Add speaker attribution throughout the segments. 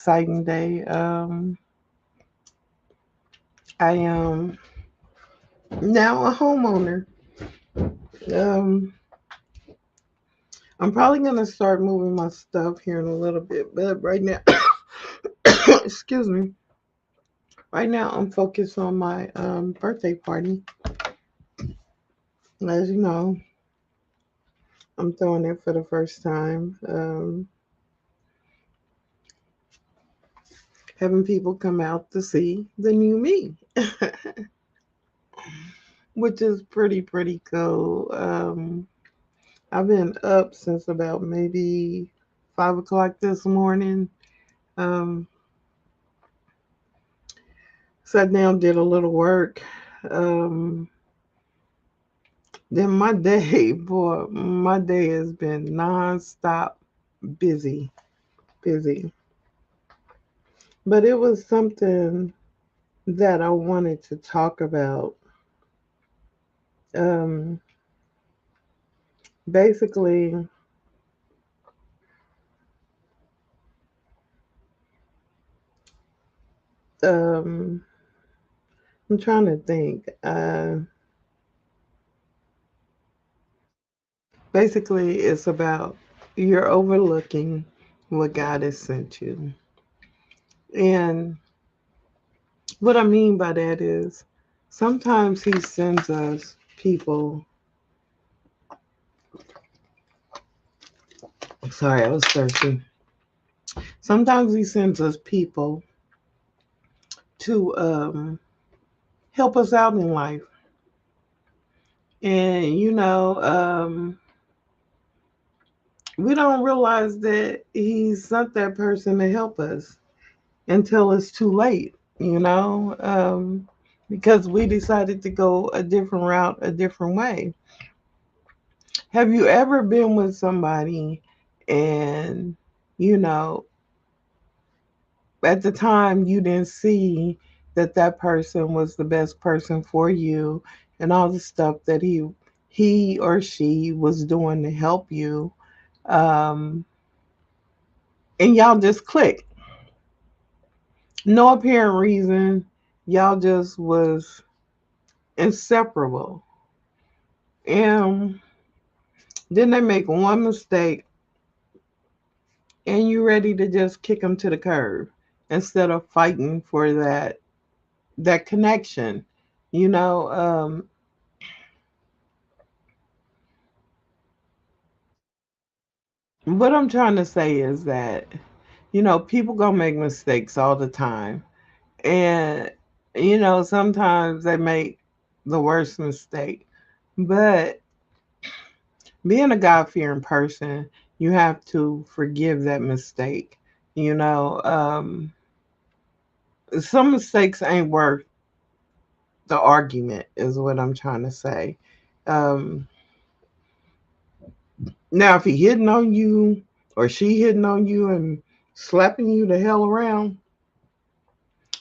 Speaker 1: exciting day. I am now a homeowner. Um, I'm probably gonna start moving my stuff here in a little bit, but right now, excuse me. Right now, I'm focused on my birthday party. As you know, I'm throwing it for the first time. Having people come out to see the new me, which is pretty cool. I've been up since about maybe 5 o'clock this morning. Um, Sat down, did a little work. Um, then my day, boy, my day has been nonstop busy, busy. But it was something that I wanted to talk about. Um, Basically, um, I'm trying to think. Basically, it's about you're overlooking what God has sent you. And what I mean by that is sometimes He sends us people. Sorry, I was thirsty. Sometimes He sends us people to help us out in life. And, we don't realize that He sent that person to help us until it's too late, because we decided to go a different route, a different way. Have you ever been with somebody and, you know, at the time you didn't see that that person was the best person for you and all the stuff that he or she was doing to help you, um, and y'all just click, no apparent reason, y'all just was inseparable. And then they make one mistake and you ready to just kick them to the curb instead of fighting for that connection. You know, what I'm trying to say is that people gonna make mistakes all the time, and sometimes they make the worst mistake. But being a God fearing person, you have to forgive that mistake. You know, some mistakes ain't worth the argument, is what I'm trying to say. Um, Now, if he hitting on you or she hitting on you and slapping you the hell around,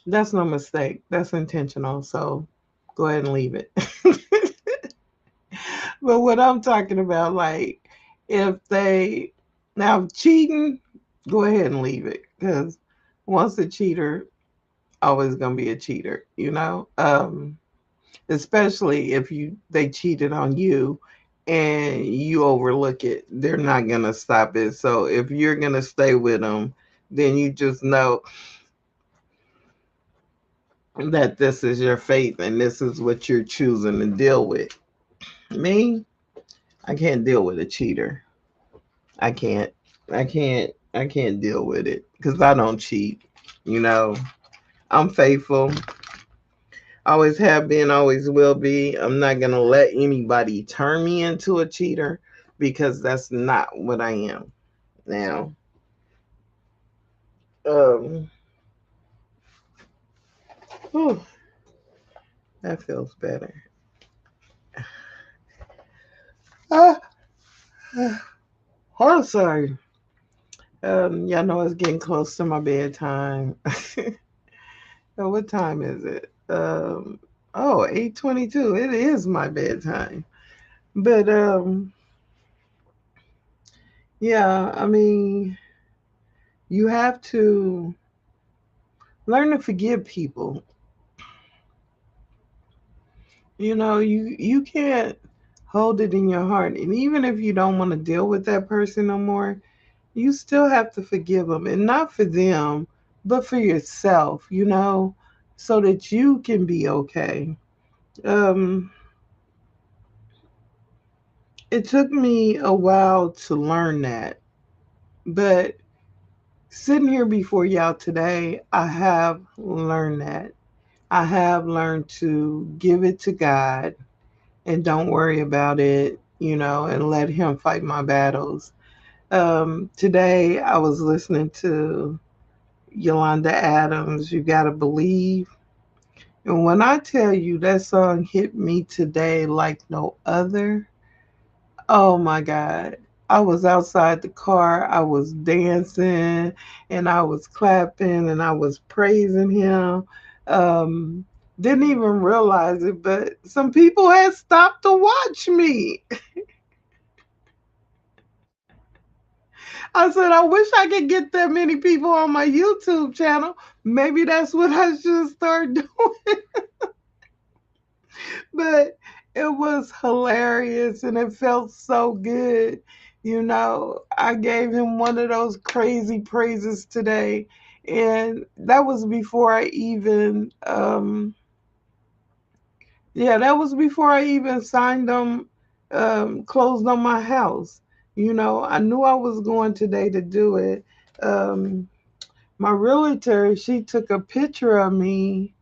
Speaker 1: that's no mistake. That's intentional. So go ahead and leave it. But what I'm talking about, like, if they now cheating, go ahead and leave it because once a cheater, always gonna be a cheater. Especially if they cheated on you and you overlook it, they're not gonna stop it. So if you're gonna stay with them, then you just know that this is your fate and this is what you're choosing to deal with. Me, I can't deal with a cheater. I can't. I can't deal with it because I don't cheat. You know, I'm faithful. Always have been, always will be. I'm not gonna let anybody turn me into a cheater because that's not what I am. Now, um, whew, that feels better. Ah, I'm sorry. Y'all know it's getting close to my bedtime. So what time is it? Oh, 8:22. It is my bedtime. But yeah, I mean, you have to. Learn to forgive people. You can't hold it in your heart. And even if you don't want to deal with that person no more, you still have to forgive them. And not for them, but for yourself, so that you can be okay. Um, it took me a while to learn that. But sitting here before y'all today, I have learned that. I have learned to give it to God and don't worry about it, and let Him fight my battles. Today, I was listening to Yolanda Adams, You Gotta Believe. And when I tell you that song hit me today like no other, oh my God. I was outside the car, I was dancing and I was clapping and I was praising him. Um, didn't even realize it, but some people had stopped to watch me. I said, I wish I could get that many people on my YouTube channel. Maybe that's what I should start doing. But it was hilarious and it felt so good. I gave him one of those crazy praises today. And that was before I even, yeah, that was before I even signed them, closed on my house. I knew I was going today to do it. Um, my realtor, she took a picture of me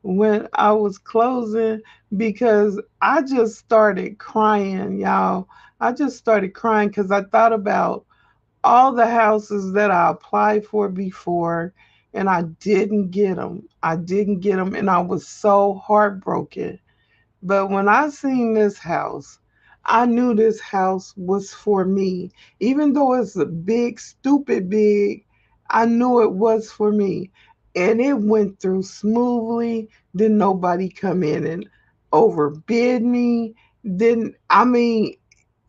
Speaker 1: when I was closing because I just started crying, y'all. I just started crying because I thought about all the houses that I applied for before and I didn't get them. I didn't get them and I was so heartbroken. But when I seen this house, I knew this house was for me. Even though it's a big, stupid big, I knew it was for me. And it went through smoothly. Didn't nobody come in and overbid me. Didn't, I mean,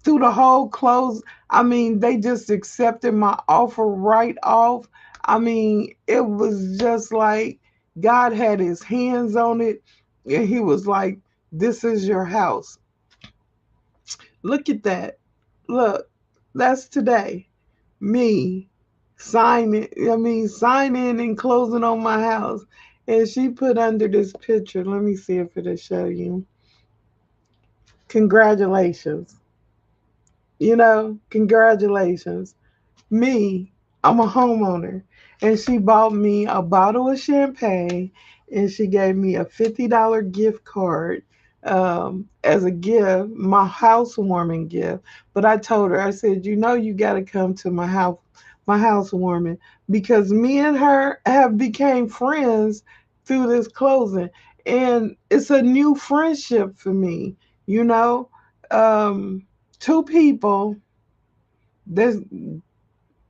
Speaker 1: through the whole close, I mean, they just accepted my offer right off. I mean, it was just like God had his hands on it and he was like, this is your house. Look at that. Look, that's today. Me signing and closing on my house. And she put under this picture, let me see if it'll show you. Congratulations. Congratulations. Me, I'm a homeowner. And she bought me a bottle of champagne and she gave me a $50 gift card as a gift, my housewarming gift. But I told her, I said, you got to come to my housewarming because me and her have became friends through this closing. And it's a new friendship for me, you know. Um, Two people there's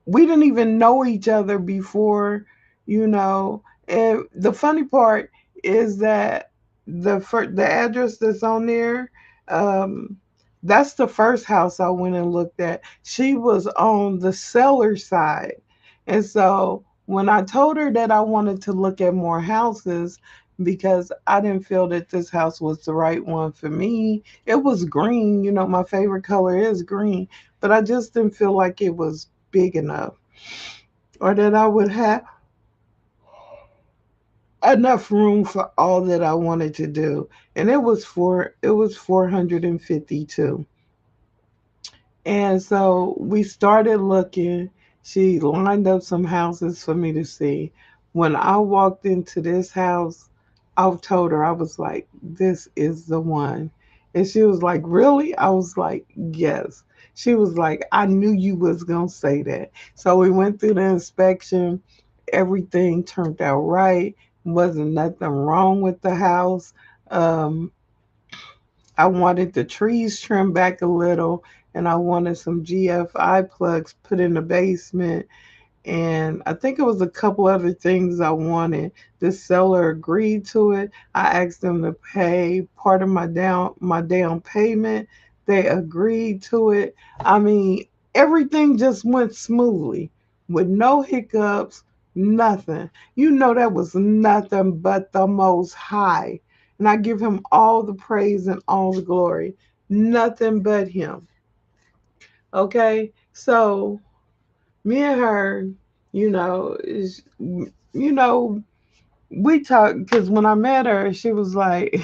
Speaker 1: we didn't even know each other before, you know. And the funny part is that the address that's on there, um, that's the first house I went and looked at. She was on the seller side, and so when I told her that I wanted to look at more houses because I didn't feel that this house was the right one for me. It was green, my favorite color is green, but I just didn't feel like it was big enough or that I would have enough room for all that I wanted to do. And it was 452. And so we started looking. She lined up some houses for me to see. When I walked into this house, I told her, I was like, this is the one. And she was like, really? I was like, yes. She was like, I knew you was going to say that. So we went through the inspection. Everything turned out right. Wasn't nothing wrong with the house. Um, I wanted the trees trimmed back a little and I wanted some GFI plugs put in the basement. And I think it was a couple other things I wanted. The seller agreed to it. I asked them to pay part of my down payment. They agreed to it. I mean, everything just went smoothly with no hiccups, Nothing. You know that was nothing but the most high. And I give him all the praise and all the glory. Nothing but him. Okay? So me and her, you know, we talked because when I met her, she was like,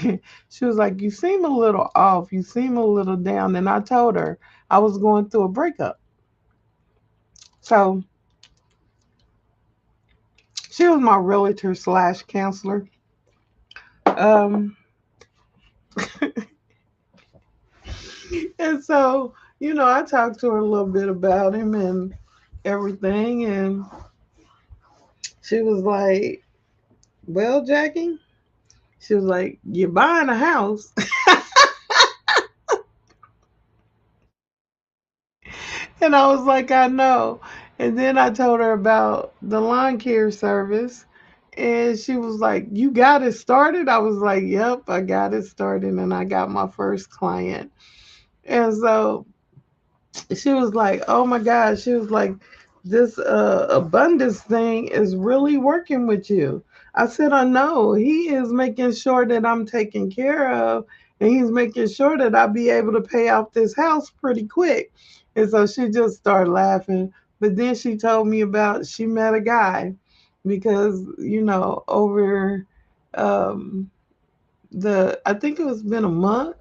Speaker 1: she was like, you seem a little off, you seem a little down, and I told her I was going through a breakup. So she was my realtor slash counselor. Um, and so I talked to her a little bit about him and everything, and she was like, "Well, Jackie," she was like, "You're buying a house." And I was like, I know. And then I told her about the lawn care service. And she was like, You got it started? I was like, Yep, I got it started. And I got my first client. And so she was like, "Oh my gosh!" She was like, "This abundance thing is really working with you." I said, "I know. He is making sure that I'm taken care of, and he's making sure that I'll be able to pay off this house pretty quick." And so she just started laughing. But then she told me about she met a guy because over um, I think it was been a month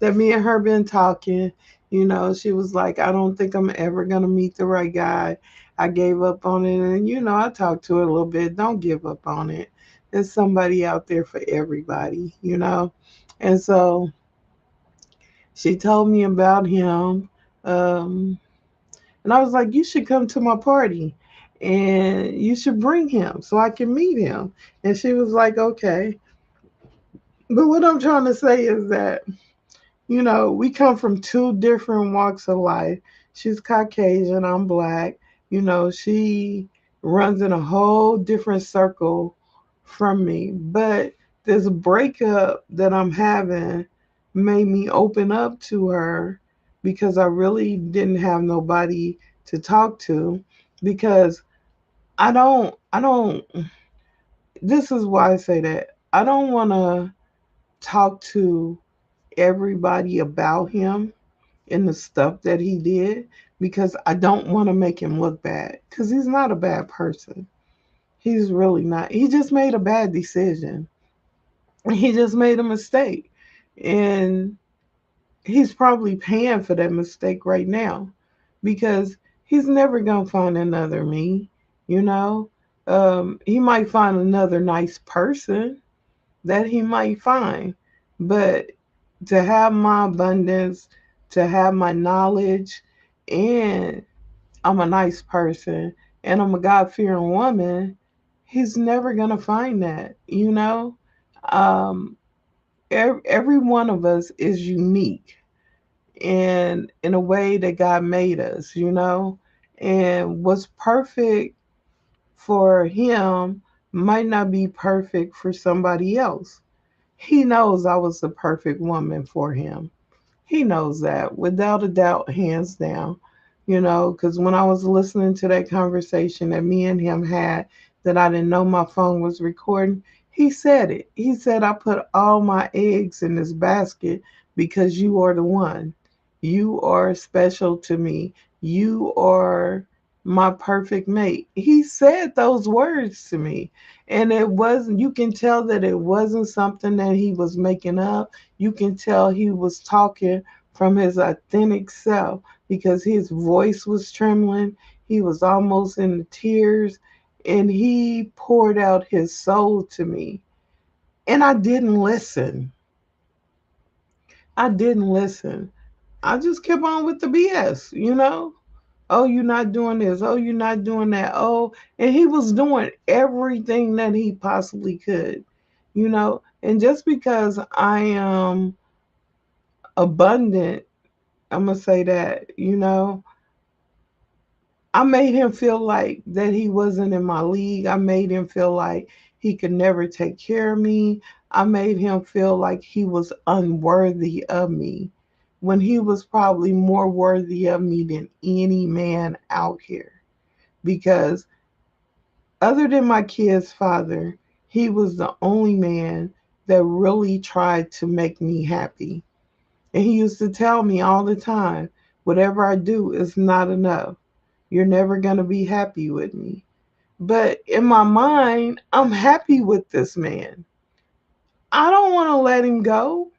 Speaker 1: that me and her been talking. She was like, I don't think I'm ever gonna meet the right guy. I gave up on it, and I talked to her a little bit. Don't give up on it. There's somebody out there for everybody. And so she told me about him, um, and I was like, you should come to my party, and you should bring him so I can meet him. And she was like, okay. But what I'm trying to say is that we come from two different walks of life. She's Caucasian, I'm black. She runs in a whole different circle from me. But this breakup that I'm having made me open up to her because I really didn't have nobody to talk to because I don't this is why I say that. I don't want to talk to everybody about him and the stuff that he did because I don't want to make him look bad because he's not a bad person. He's really not. He just made a bad decision. He just made a mistake. And he's probably paying for that mistake right now because he's never going to find another me, you know? He might find another nice person that he might find, but to have my abundance, to have my knowledge, and I'm a nice person and I'm a God fearing woman, he's never going to find that. Um, every one of us is unique and in a way that God made us. And what's perfect for him might not be perfect for somebody else. He knows I was the perfect woman for him. He knows that without a doubt, hands down. Because when I was listening to that conversation that me and him had, that I didn't know my phone was recording, he said it. He said, I put all my eggs in this basket because you are the one. You are special to me. You are my perfect mate. He said those words to me. And it wasn't, you can tell that it wasn't something that he was making up. You can tell he was talking from his authentic self because his voice was trembling. He was almost in the tears and he poured out his soul to me. And I didn't listen. I didn't listen. I just kept on with the BS. Oh, you're not doing this. Oh, you're not doing that. Oh, and he was doing everything that he possibly could. And just because I am abundant, I'm going to say that. I made him feel like that he wasn't in my league. I made him feel like he could never take care of me. I made him feel like he was unworthy of me when he was probably more worthy of me than any man out here. Because Other than my kid's father, he was the only man that really tried to make me happy. And he used to tell me all the time, whatever I do is not enough. You're never going to be happy with me. But in my mind, I'm happy with this man. I don't want to let him go.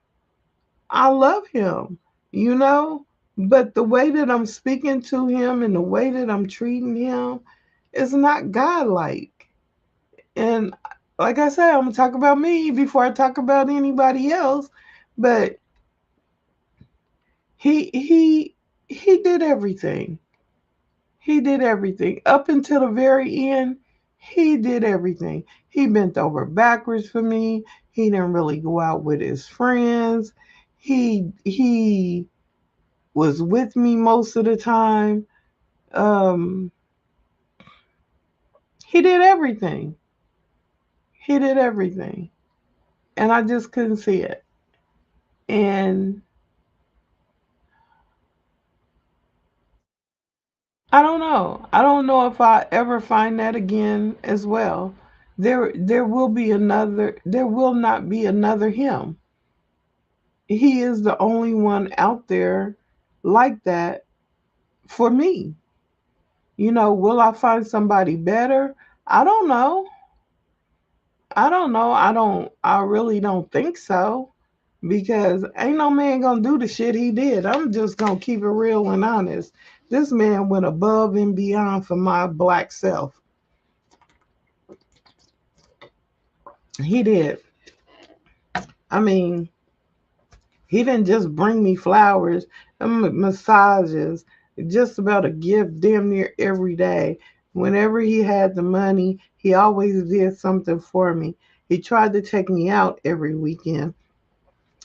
Speaker 1: I love him, you know? But the way that I'm speaking to him and the way that I'm treating him is not godlike. And like I said, I'm gonna talk about me before I talk about anybody else. But he he he did everything. He did everything up until the very end. He did everything. He bent over backwards for me. He didn't really go out with his friends. He was with me most of the time. Um, he did everything. He did everything, and I just couldn't see it. And I don't know. I don't know if I ever find that again as well. There will be another. There will not be another him. He is the only one out there like that for me. Will I find somebody better? I don't know. I don't know. I really don't think so. Because ain't no man gonna do the shit he did. I'm just gonna keep it real and honest. This man went above and beyond for my black self. He did. I mean, he didn't just bring me flowers and massages, just about a gift damn near every day. Whenever he had the money, he always did something for me. He tried to take me out every weekend.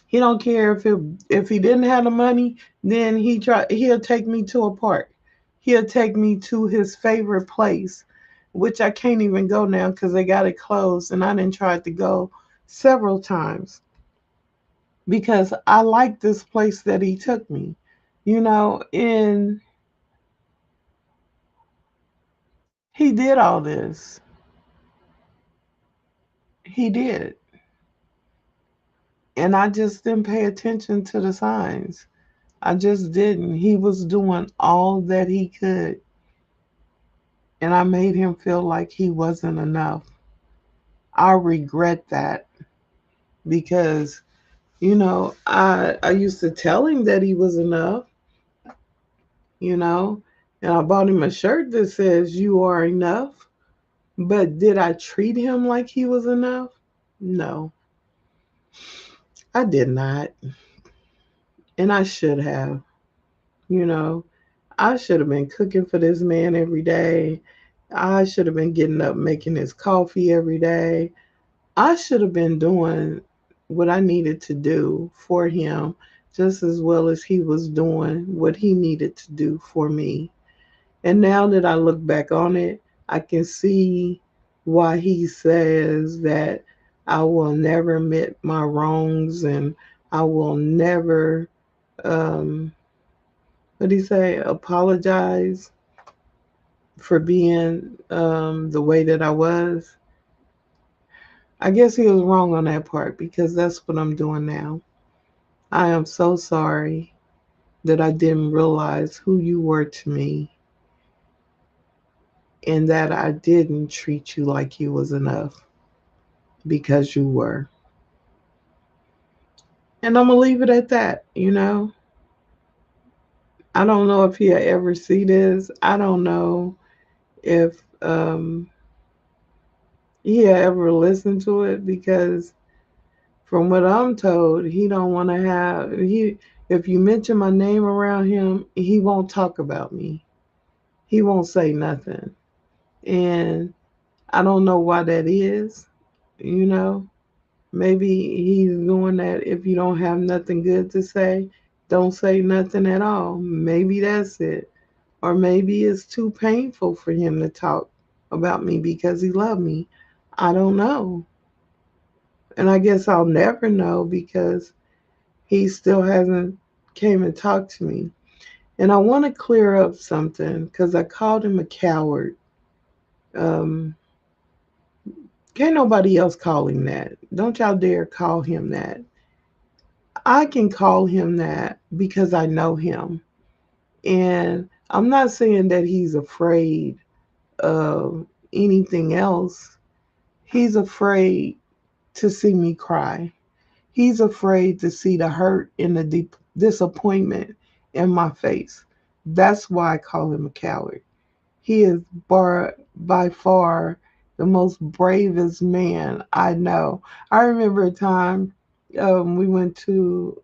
Speaker 1: He don't care if he didn't have the money, then he'll take me to a park. He'll take me to his favorite place, which I can't even go now because they got it closed, and I didn't try to go several times because I like this place that he took me. And he did all this. He did. And I just didn't pay attention to the signs. I just didn't. He was doing all that he could. And I made him feel like he wasn't enough. I regret that because, I used to tell him that he was enough, you know, and I bought him a shirt that says, "You are enough." But did I treat him like he was enough? No, I did not. And I should have, you know. I should have been cooking for this man every day. I should have been getting up making his coffee every day. I should have been doing what I needed to do for him just as well as he was doing what he needed to do for me. And now that I look back on it, I can see why he says that I will never admit my wrongs and I will never, um, what do you say, apologize for being the way that I was. I guess he was wrong on that part because that's what I'm doing now. I am so sorry that I didn't realize who you were to me and that I didn't treat you like you was enough because you were. And I'm going to leave it at that. I don't know if he'll ever see this. I don't know if he'll ever listen to it because from what I'm told, he don't want to if you mention my name around him, he won't talk about me. He won't say nothing. And I don't know why that is, you know. Maybe he's doing that if you don't have nothing good to say, don't say nothing at all. Maybe that's it. Or maybe it's too painful for him to talk about me because he loved me. I don't know. And I guess I'll never know because he still hasn't came and talked to me. And I want to clear up something because I called him a coward. Um, Can't nobody else call him that. Don't y'all dare call him that. I can call him that because I know him. And I'm not saying that he's afraid of anything else. He's afraid to see me cry. He's afraid to see the hurt and the disappointment in my face. That's why I call him a coward. He is by far the most bravest man I know. I remember a time we went to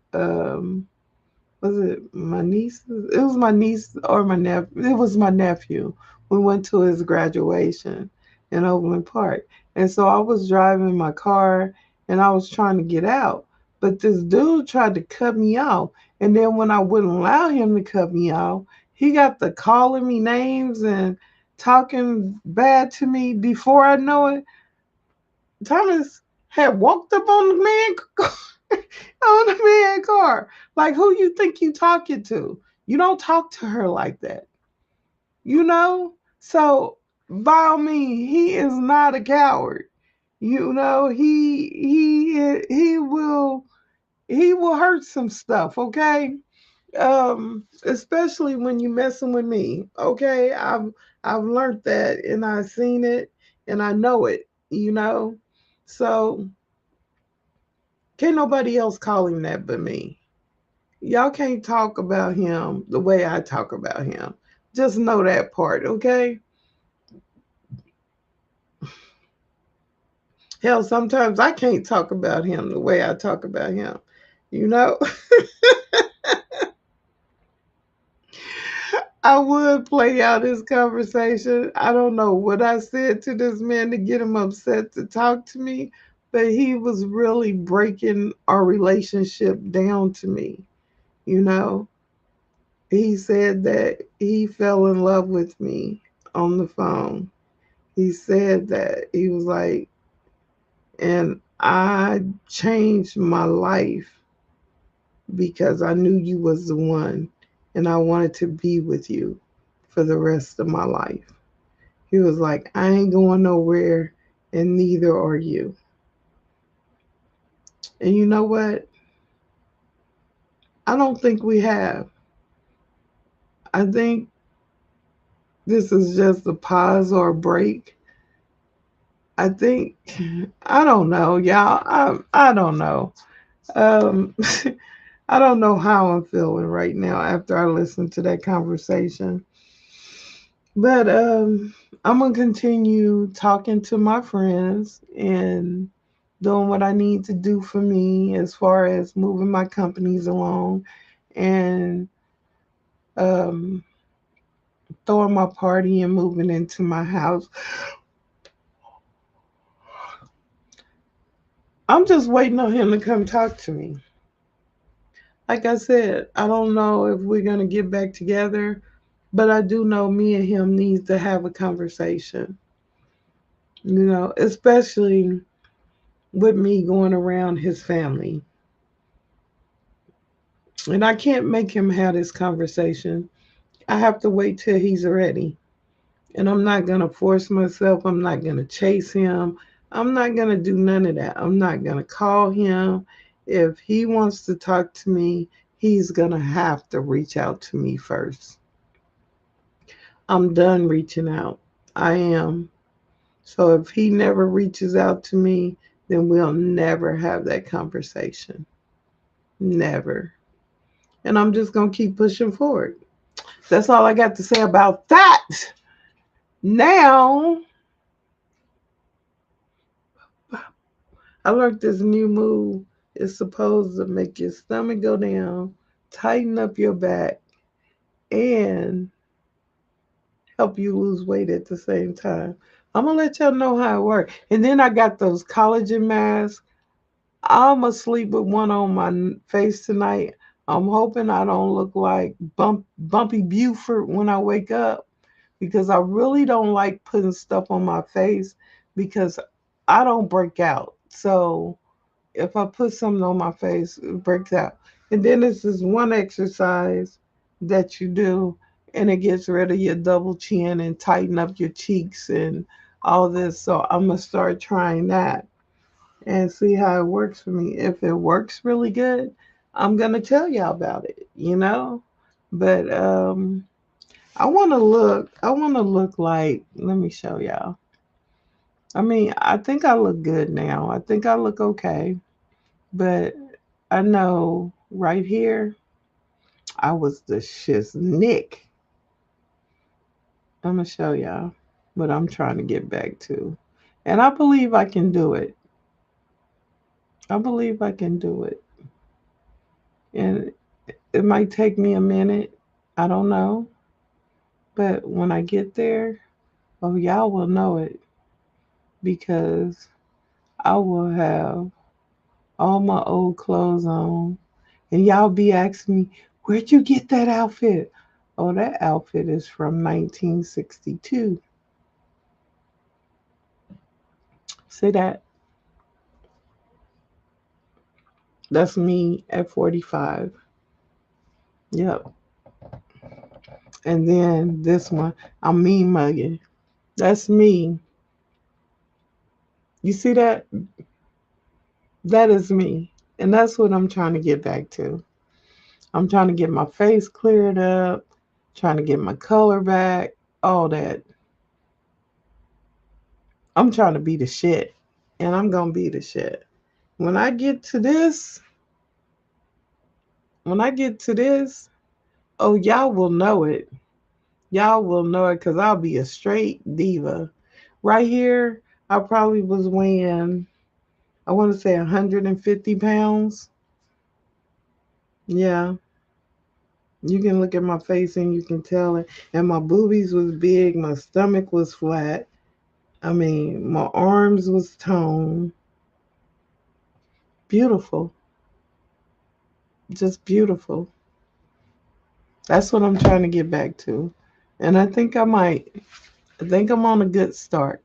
Speaker 1: was it my niece? It was my niece or my nephew. It was my nephew. We went to his graduation in Overland Park. And so I was driving my car and I was trying to get out. But this dude tried to cut me off. And then when I wouldn't allow him to cut me off, he got to calling me names and talking bad to me. Before I know it, Thomas had walked up on the man on the man car. Like, who you think you talking to? You don't talk to her like that, you know? So by all means, he is not a coward. You know, he will hurt some stuff, okay? Especially when you messing with me. Okay. I've learned that and I've seen it and I know it, you know. So can't nobody else call him that but me. Y'all can't talk about him the way I talk about him. Just know that part, okay? Hell, sometimes I can't talk about him the way I talk about him. You know, I would play out this conversation. I don't know what I said to this man to get him upset to talk to me, but he was really breaking our relationship down to me. You know, he said that he fell in love with me on the phone. He said that he was like, and I changed my life because I knew you was the one and I wanted to be with you for the rest of my life. He was like, I ain't going nowhere and neither are you. And you know what? I don't think we have. I think this is just a pause or a break. I think, I don't know, y'all. I don't know. Um, I don't know how I'm feeling right now after I listened to that conversation. But I'm going to continue talking to my friends and doing what I need to do for me as far as moving my companies along and um, throwing my party and moving into my house. I'm just waiting on him to come talk to me. Like I said, I don't know if we're going to get back together, but I do know me and him needs to have a conversation. You know, especially with me going around his family. And I can't make him have this conversation. I have to wait till he's ready. And I'm not going to force myself. I'm not going to chase him. I'm not going to do none of that. I'm not going to call him. If he wants to talk to me, he's going to have to reach out to me first. I'm done reaching out. I am. So if he never reaches out to me, then we'll never have that conversation. Never. And I'm just going to keep pushing forward. That's all I got to say about that. Now, I learned this new move is supposed to make your stomach go down, tighten up your back, and help you lose weight at the same time. I'm gonna let y'all know how it works. And then I got those collagen masks. I'm gonna sleep with one on my face tonight. I'm hoping I don't look like Bumpy Buford when I wake up because I really don't like putting stuff on my face because I don't break out. So if I put something on my face, it breaks out. And then this is one exercise that you do, and it gets rid of your double chin and tighten up your cheeks and all this. So I'm gonna start trying that and see how it works for me. If it works really good, I'm gonna tell y'all about it, you know? But I wanna look like, let me show y'all. I mean, I think I look good now. I think I look okay. But I know right here I was the shiznick. I'm gonna show y'all what I'm trying to get back to. And I believe I can do it. I believe I can do it. And it might take me a minute. I don't know. But when I get there, oh, y'all will know it because I will have all my old clothes on. And y'all be asking me, where'd you get that outfit? Oh, that outfit is from 1962. See that? That's me at 45. Yep. And then this one, I'm mean mugging. That's me. You see that? That is me. And that's what I'm trying to get back to. I'm trying to get my face cleared up, trying to get my color back, all that. I'm trying to be the shit. And I'm going to be the shit. When I get to this, when I get to this, oh, y'all will know it. Y'all will know it because I'll be a straight diva. Right here, I probably was weighing, I want to say 150 pounds. Yeah, you can look at my face and you can tell it. And my boobies was big, my stomach was flat. I mean, my arms was toned. Beautiful, just beautiful. That's what I'm trying to get back to. And I think I might. I think I'm on a good start.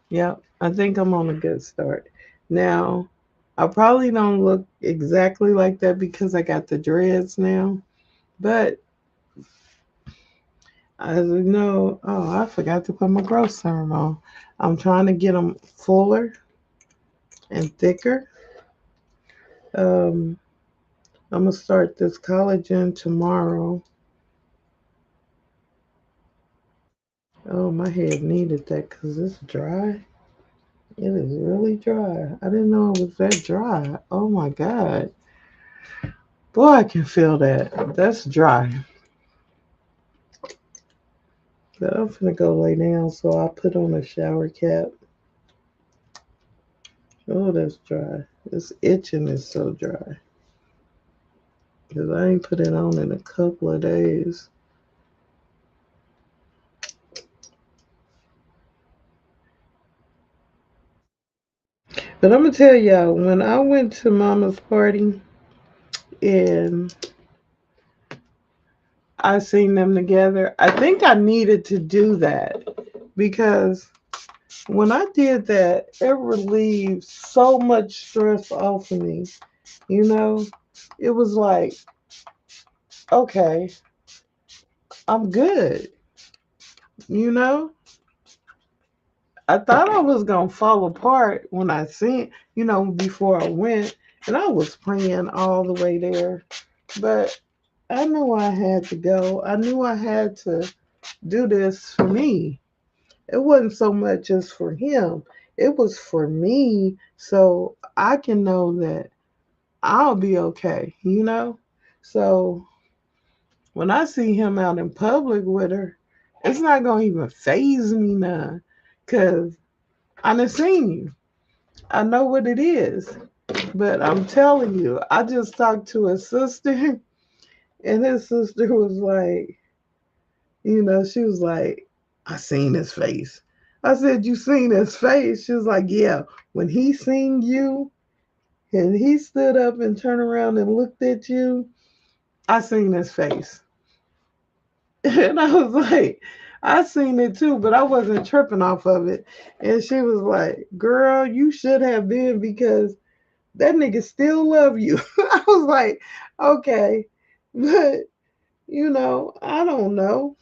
Speaker 1: Yep, I think I'm on a good start. Now, I probably don't look exactly like that because I got the dreads now. But I know, oh, I forgot to put my growth serum on. I'm trying to get them fuller and thicker. Um, I'm gonna start this collagen tomorrow. Oh, my head needed that because it's dry. It is really dry. I didn't know it was that dry. Oh my God. Boy, I can feel that. That's dry. But I'm gonna go lay down, so I'll put on a shower cap. Oh, that's dry. This itching is so dry. Because I ain't put it on in a couple of days. But I'm gonna tell y'all, when I went to Mama's party and I seen them together, I think I needed to do that because when I did that, it relieved so much stress off of me. You know, it was like, okay, I'm good. You know, I thought I was gonna fall apart when I seen, before I went, and I was praying all the way there. But I knew I had to go. I knew I had to do this for me. It wasn't so much as for him. It was for me so I can know that I'll be okay. So when I see him out in public with her, it's not gonna even phase me none. Cause I done seen you. I know what it is. But I'm telling you, I just talked to his sister, and his sister was like, she was like, I seen his face. I said, you seen his face? She was like, yeah. When he seen you and he stood up and turned around and looked at you, I seen his face. And I was like, I seen it too, but I wasn't tripping off of it. And she was like, girl, you should have been because that nigga still love you. I was like, okay. But, I don't know.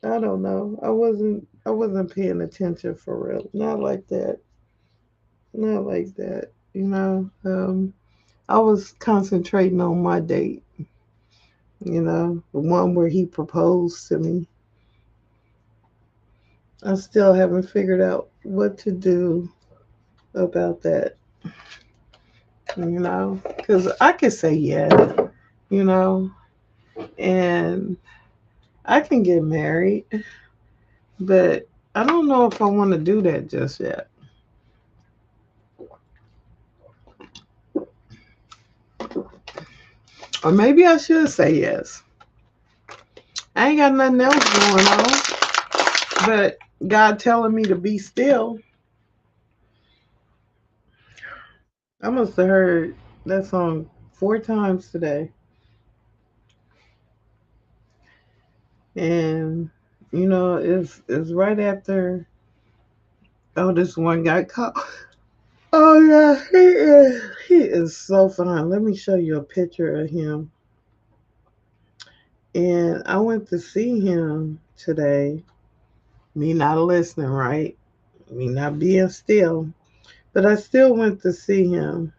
Speaker 1: I don't know. I wasn't I wasn't paying attention for real. Not like that. Not like that. I was concentrating on my date. The one where he proposed to me. I still haven't figured out what to do about that. Because I could say yes. You know, and I can get married, but I don't know if I want to do that just yet. Or maybe I should say yes. I ain't got nothing else going on, but God telling me to be still. I must have heard that song 4 times today. And it's right after, oh, this one got caught. Oh yeah, he is so fine. Let me show you a picture of him. And I went to see him today. Me not listening, right? Me not being still. But I still went to see him.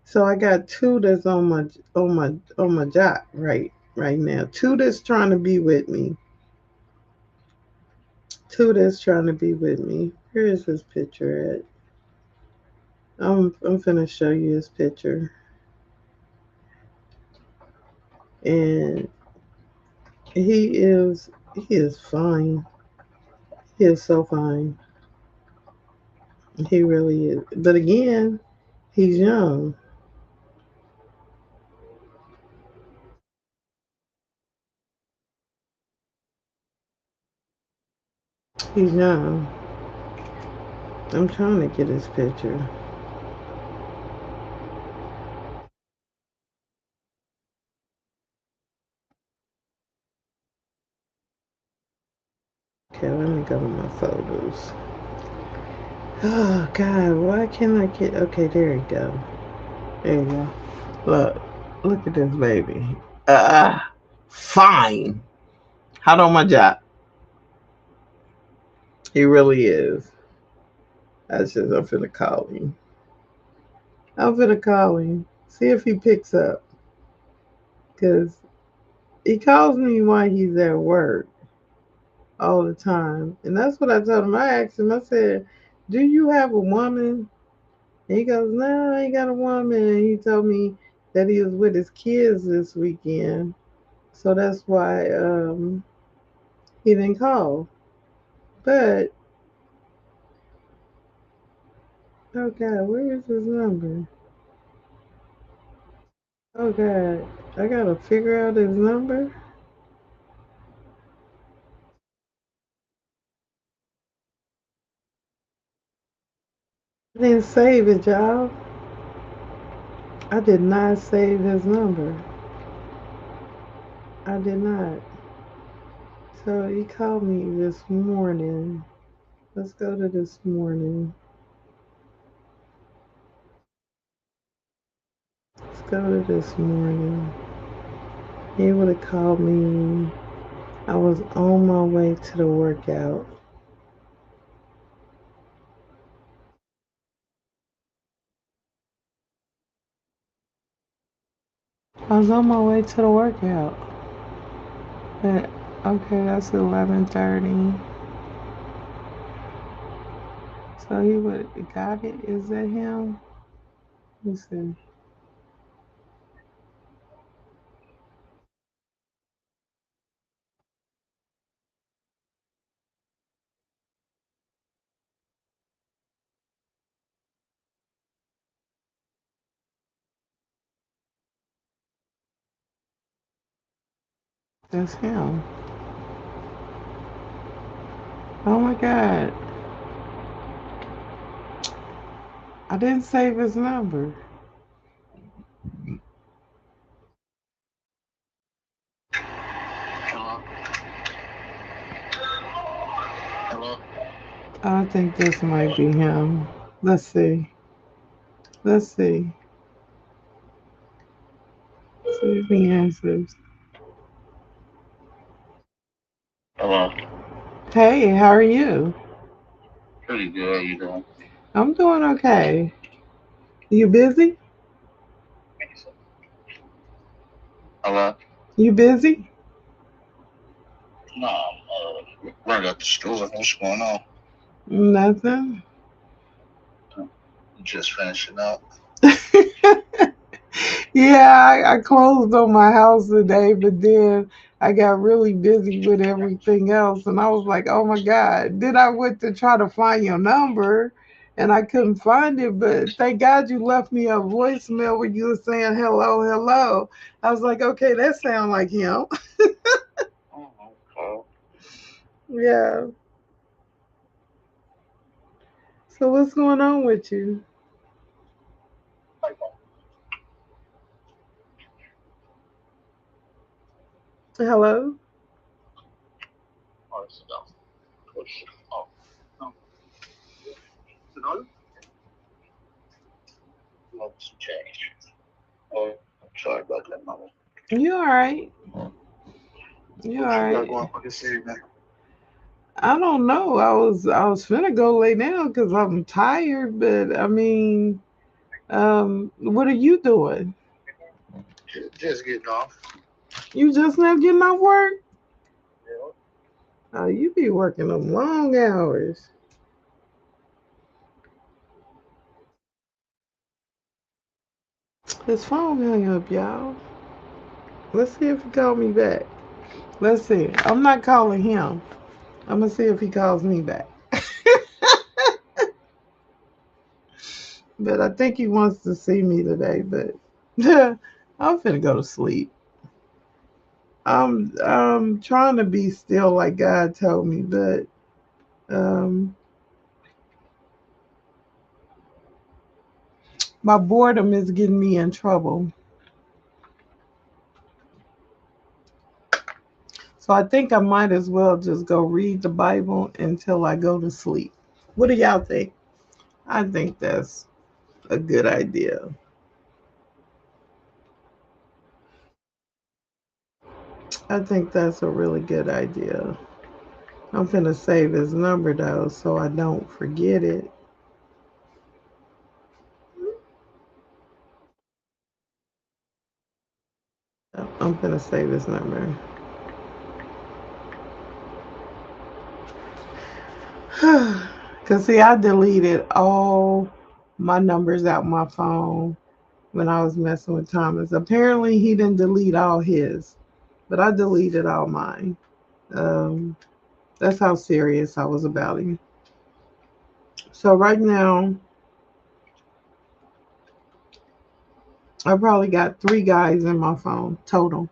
Speaker 1: So I got two that's on my job right now. Two that's trying to be with me. Two that's trying to be with me. Where is this picture at? I'm finna show you his picture. And he is fine. He is so fine. He really is. But again, he's young. He's young. I'm trying to get his picture. Okay, let me go to my photos. Oh God, why can't I get? Okay, there you go. There you go. Look at this baby. Fine. Hot on my job. He really is. I'm finna call him. I'm finna call him. See if he picks up. Cause he calls me while he's at work all the time, and that's what I told him. I asked him. I said, "Do you have a woman?" And he goes, "No, I ain't got a woman." And he told me that he was with his kids this weekend, so that's why he didn't call. But oh God, where is his number? Oh God, I gotta figure out his number. I didn't save it, y'all. I did not save his number. I did not. So he called me this morning. Let's go to this morning. Let's go to this morning. He would have called me. I was on my way to the workout. I was on my way to the workout. But okay, that's 11:30. So he would got it. Is that him? Let me see. That's him. Oh my God. I didn't save his number.
Speaker 2: Hello? Hello?
Speaker 1: I think this might be him. Let's see. Let's see. See if he answers.
Speaker 2: Hello?
Speaker 1: Hey, how are you?
Speaker 2: Pretty good. How you doing?
Speaker 1: I'm doing okay. You busy?
Speaker 2: Hello?
Speaker 1: You busy?
Speaker 2: No, right at the store. What's going on?
Speaker 1: Nothing.
Speaker 2: Just finishing up.
Speaker 1: Yeah, I closed on my house today, but then I got really busy with everything else, and I was like, "Oh my God!" Then I went to try to find your number, and I couldn't find it. But thank God you left me a voicemail where you were saying hello, hello. I was like, "Okay, that sounds like him."
Speaker 2: Oh, okay.
Speaker 1: Yeah. So what's going on with you? Hello.
Speaker 2: Oh, it's about push. Oh, no. You know, love some change. Oh, sorry about that, mama.
Speaker 1: You all right? You all
Speaker 2: What you got
Speaker 1: right?
Speaker 2: going for this evening?
Speaker 1: I don't know. I was finna go lay down because I'm tired, but I mean, what are you doing?
Speaker 2: Just getting off.
Speaker 1: You just now getting off work?
Speaker 2: Yeah.
Speaker 1: Oh, you be working them long hours. His phone hung up, y'all. Let's see if he called me back. Let's see. I'm not calling him. I'm gonna see if he calls me back. But I think he wants to see me today. But I'm finna go to sleep. I'm trying to be still like God told me, but um, my boredom is getting me in trouble. So I think I might as well just go read the Bible until I go to sleep. What do y'all think? I think that's a good idea. I think that's a really good idea. I'm gonna save his number though so I don't forget it. I'm gonna save his number. Cause see, I deleted all my numbers out my phone when I was messing with Thomas. Apparently, he didn't delete all his, but I deleted all mine. Um, that's how serious I was about him. So right now, I probably got 3 guys in my phone total.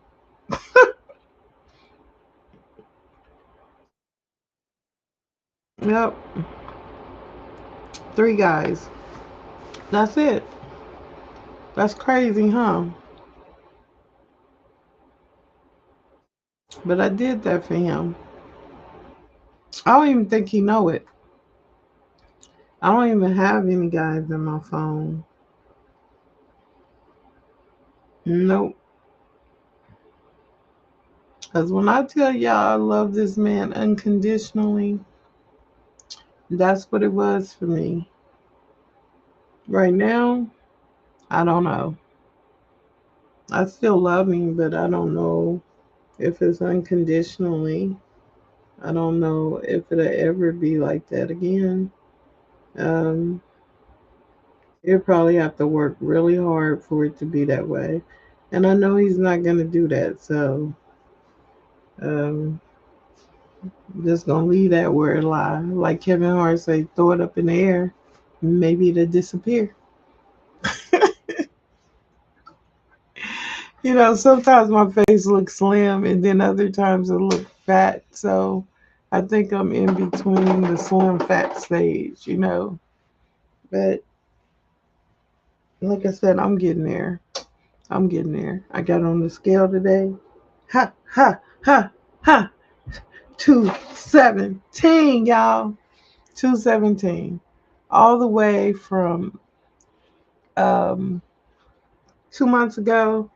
Speaker 1: Yep, 3 guys. That's it. That's crazy, huh? But I did that for him. I don't even think he know it. I don't even have any guys in my phone. Nope. Because when I tell y'all I love this man unconditionally, that's what it was for me. Right now, I don't know. I still love him, but I don't know if it's unconditionally. I don't know if it'll ever be like that again. Um, he'll probably have to work really hard for it to be that way. And I know he's not going to do that. So um, I'm just going to leave that word lie. Like Kevin Hart say, throw it up in the air. Maybe it'll disappear. You know, sometimes my face looks slim and then other times it looks fat. So I think I'm in between the slim fat stage, you know. But like I said, I'm getting there. I'm getting there. I got on the scale today. Ha, ha, ha, ha. 217, y'all. 217. All the way from um, 2 months ago,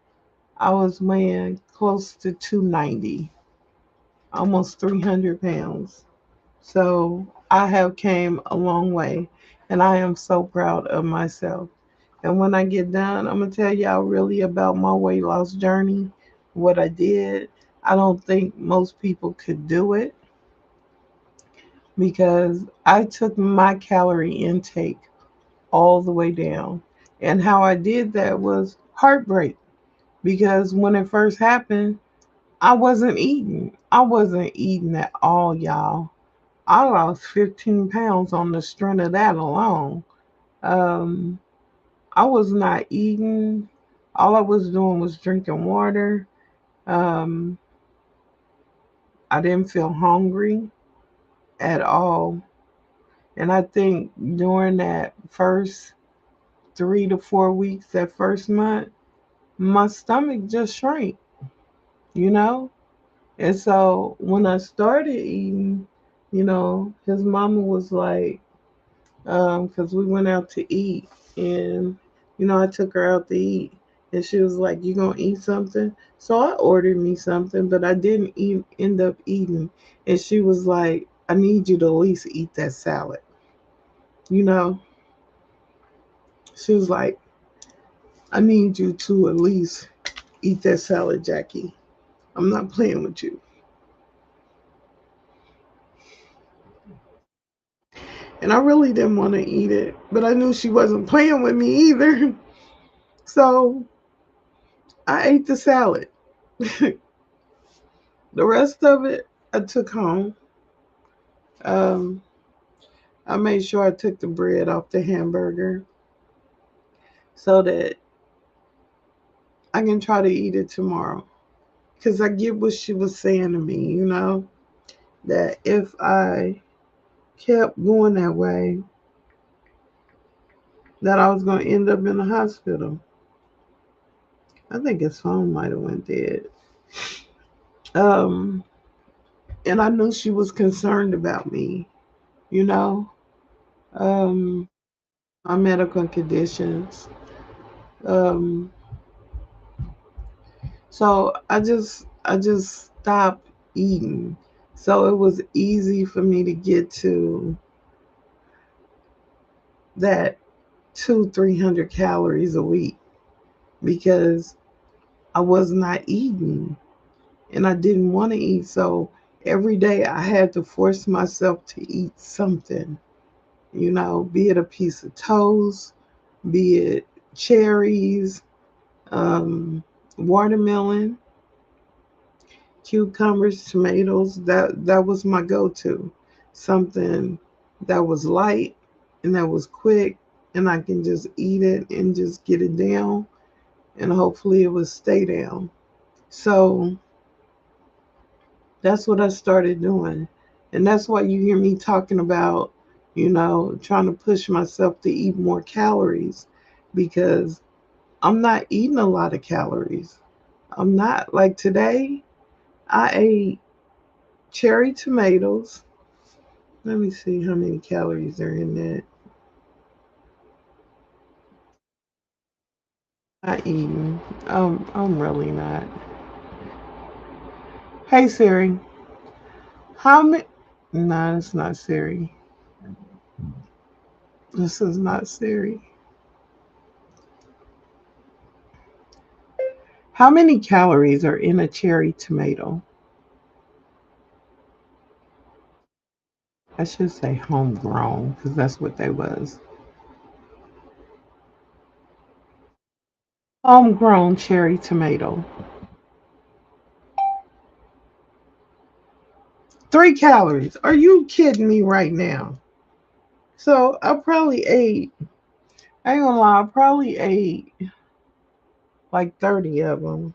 Speaker 1: I was weighing close to 290, almost 300 pounds. So I have came a long way, and I am so proud of myself. And when I get done, I'm gonna tell y'all really about my weight loss journey, what I did. I don't think most people could do it because I took my calorie intake all the way down. And how I did that was heartbreak because when it first happened, I wasn't eating. I wasn't eating at all, y'all. I lost 15 pounds on the strength of that alone. Um, I was not eating. All I was doing was drinking water. Um, I didn't feel hungry at all. And I think during that first 3 to 4 weeks, that first month, my stomach just shrank, you know? And so when I started eating, his mama was like, because we went out to eat, and I took her out to eat, and she was like, "You gonna eat something?" So I ordered me something, but I didn't end up eating. And she was like, "I need you to at least eat that salad." You know, she was like, "I need you to at least eat that salad, Jackie. I'm not playing with you." And I really didn't want to eat it, but I knew she wasn't playing with me either. So I ate the salad. The rest of it I took home. Um, I made sure I took the bread off the hamburger so that I can try to eat it tomorrow. Because I get what she was saying to me, that if I kept going that way, that I was going to end up in the hospital. I think his phone might have went dead. Um, and I knew she was concerned about me, you know, um, my medical conditions. Um, So I just stopped eating. So it was easy for me to get to that 300 calories a week because I was not eating and I didn't want to eat. So every day I had to force myself to eat something, be it a piece of toast, be it cherries, um, watermelon, cucumbers, tomatoes. That was my go-to. Something that was light and that was quick, and I can just eat it and just get it down, and hopefully it would stay down. So that's what I started doing, and that's why you hear me talking about, trying to push myself to eat more calories because I'm not eating a lot of calories. I'm not like today. I ate cherry tomatoes. Let me see how many calories are in that. Not eating. I'm really not. Hey Siri, how many? Nah, it's not Siri. This is not Siri. How many calories are in a cherry tomato? I should say homegrown because that's what they was. Homegrown cherry tomato. 3 calories. Are you kidding me right now? So I probably ate. I ain't gonna lie. I probably ate like 30 of them.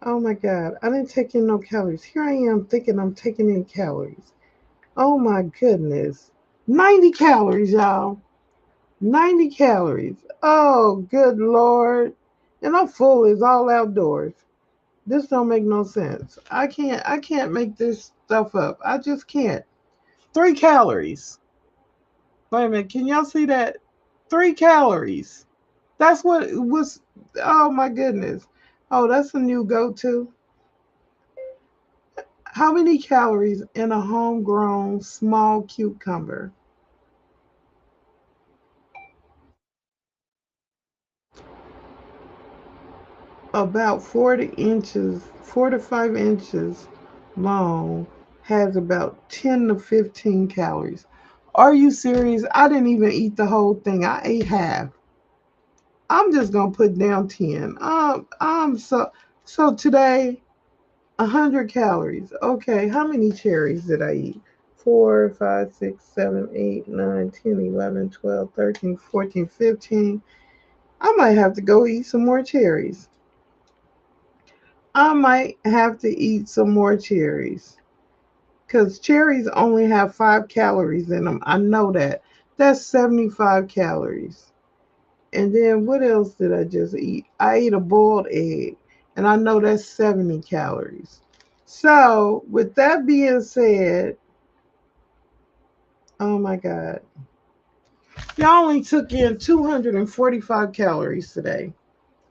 Speaker 1: Oh my God, I didn't take in no calories. Here I am thinking I'm taking in calories. Oh my goodness. 90 calories, y'all. 90 calories. Oh, good Lord. And I'm full as all outdoors. This don't make no sense. I can't make this stuff up. I just can't. 3 calories. Wait a minute, can y'all see that? 3 calories. That's what it was. Oh my goodness. Oh, that's a new go-to. How many calories in a homegrown small cucumber? About 4 to 5 inches long, has about 10 to 15 calories. Are you serious? I didn't even eat the whole thing. I ate half. I'm just gonna put down 10. I'm so today 100 calories. Okay, how many cherries did I eat? 4, 5, 6, 7, 8, 9, 10, 11, 12, 13, 14, 15. I might have to go eat some more cherries. I might have to eat some more cherries. Because cherries only have 5 calories in them. I know that. That's 75 calories. And then what else did I just eat? I ate a boiled egg. And I know that's 70 calories. So, with that being said, oh my God. Y'all only took in 245 calories today.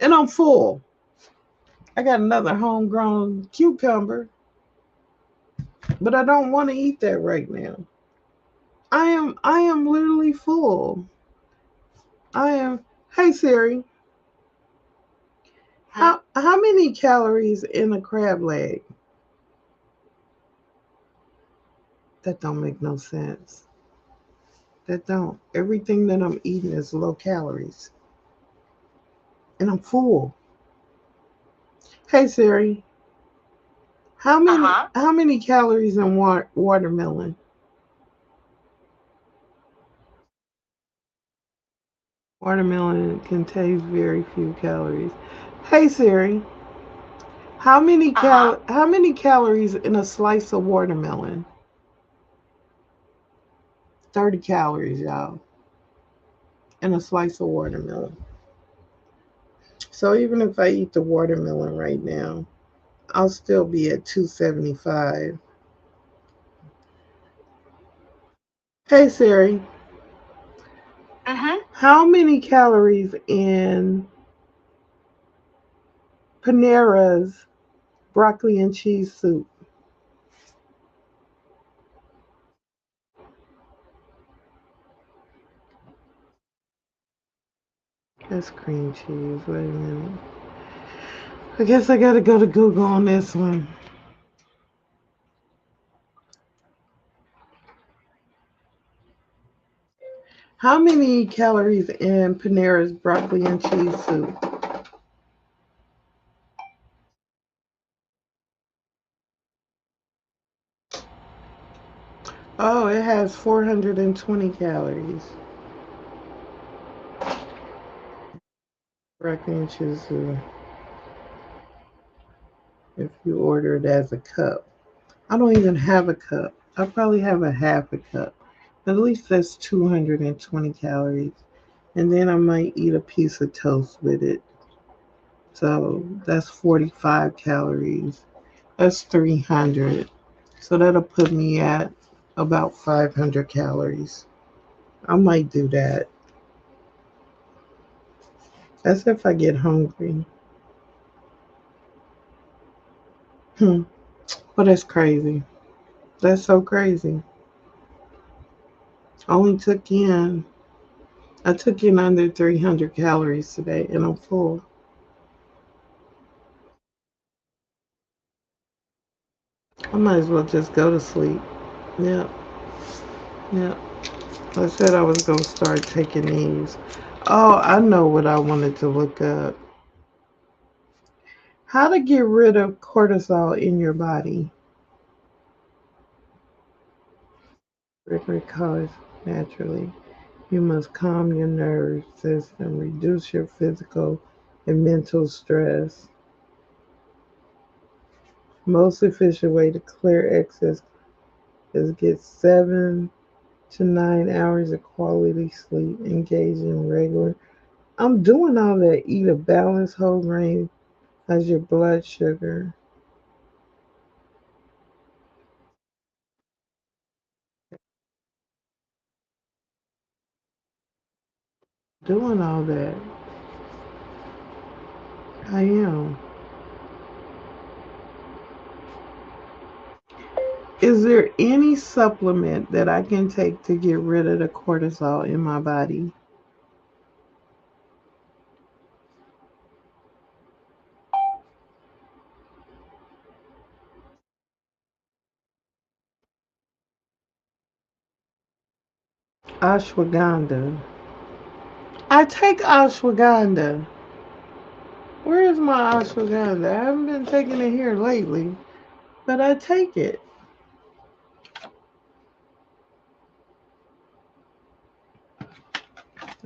Speaker 1: And I'm full. I got another homegrown cucumber, but I don't want to eat that right now. I am literally full. I am. Hey Siri, how many calories in a crab leg? That don't make no sense. That don't. Everything that I'm eating is low calories, and I'm full. Hey Siri, how many calories in watermelon? Watermelon contains very few calories. Hey Siri, how many calories in a slice of watermelon? 30 calories, y'all, in a slice of watermelon. So even if I eat the watermelon right now, I'll still be at 275. Hey Siri, how many calories in Panera's broccoli and cheese soup? That's cream cheese. Wait a minute. I guess I gotta go to Google on this one. How many calories in Panera's broccoli and cheese soup? Oh, it has 420 calories. Broccoli and cheese soup. If you order it as a cup. I don't even have a cup. I probably have a half a cup. At least that's 220 calories. And then I might eat a piece of toast with it. So that's 45 calories. That's 300. So that'll put me at about 500 calories. I might do that. That's if I get hungry. Hmm. But that's crazy. That's so crazy. I only I took in under 300 calories today and I'm full. I might as well just go to sleep. Yep, yep. I said I was going to start taking these. Oh, I know what I wanted to look up. How to get rid of cortisol in your body. Because naturally, you must calm your nervous system, reduce your physical and mental stress. Most efficient way to clear excess is get 7 to 9 hours of quality sleep, engage in regular. I'm doing all that. Eat a balanced whole grain as your blood sugar. Doing all that. I am. Is there any supplement that I can take to get rid of the cortisol in my body? Ashwagandha. I take ashwagandha. Where is my ashwagandha? I haven't been taking it here lately, but I take it.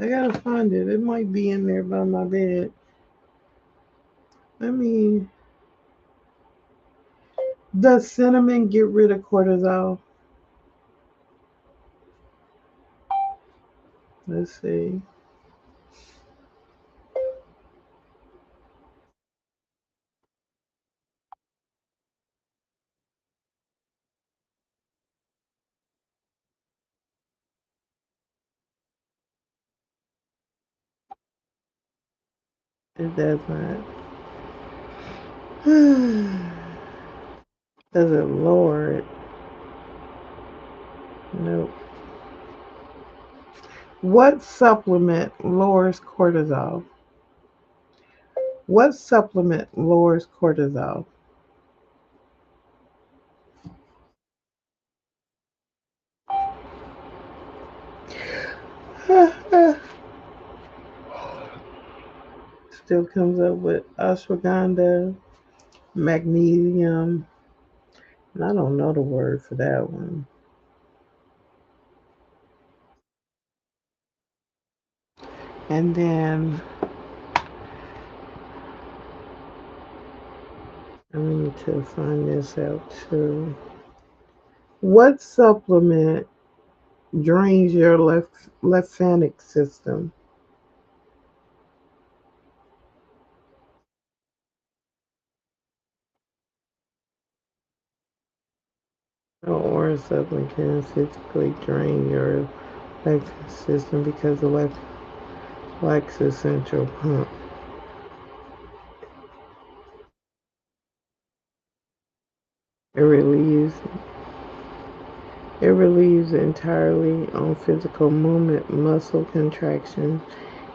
Speaker 1: I gotta find it. It might be in there by my bed. I mean, does cinnamon get rid of cortisol? Let's see. It does not. Does it lower it? Nope. What supplement lowers cortisol? What supplement lowers cortisol? Still comes up with ashwagandha, magnesium, and I don't know the word for that one. And then I need to find this out too. What supplement drains your lymphatic system? No orange supplement can physically drain your lymphatic system because the lymph lacks a central pump. It relieves it relieves entirely on physical movement, muscle contraction,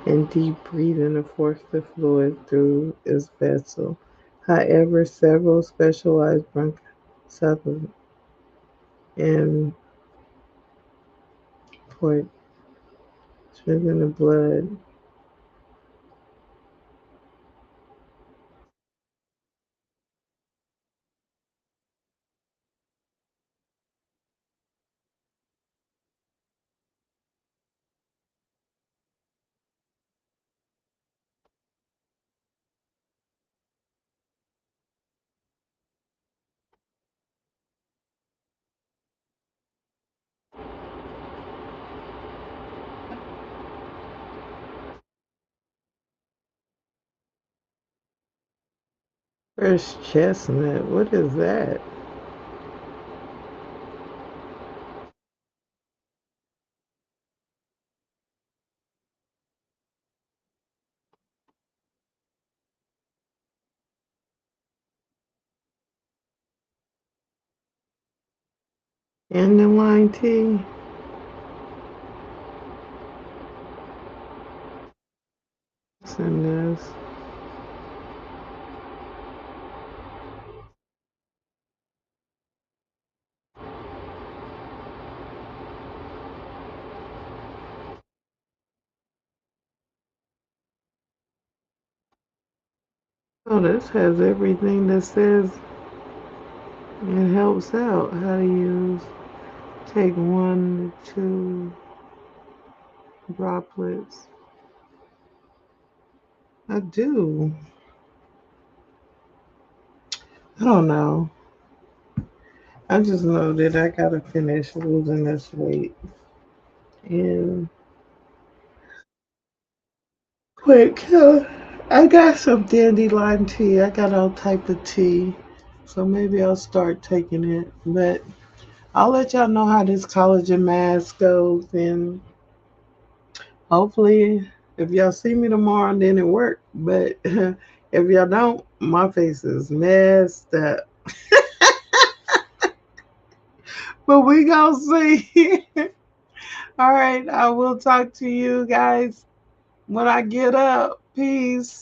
Speaker 1: and deep breathing to force the fluid through its vessel. However, several specialized bronch supplements and port strengthen the blood. First chestnut, what is that? Dandelion tea? What's in this? Oh, this has everything that says it helps out. How to use. Take 1 to 2 droplets. I do. I don't know. I just know that I gotta finish losing this weight. And quick, I got some dandelion tea. I got all type of tea. So maybe I'll start taking it. But I'll let y'all know how this collagen mask goes. And hopefully, if y'all see me tomorrow, then it worked. But if y'all don't, my face is messed up. But we gonna see. All right, I will talk to you guys when I get up. Peace.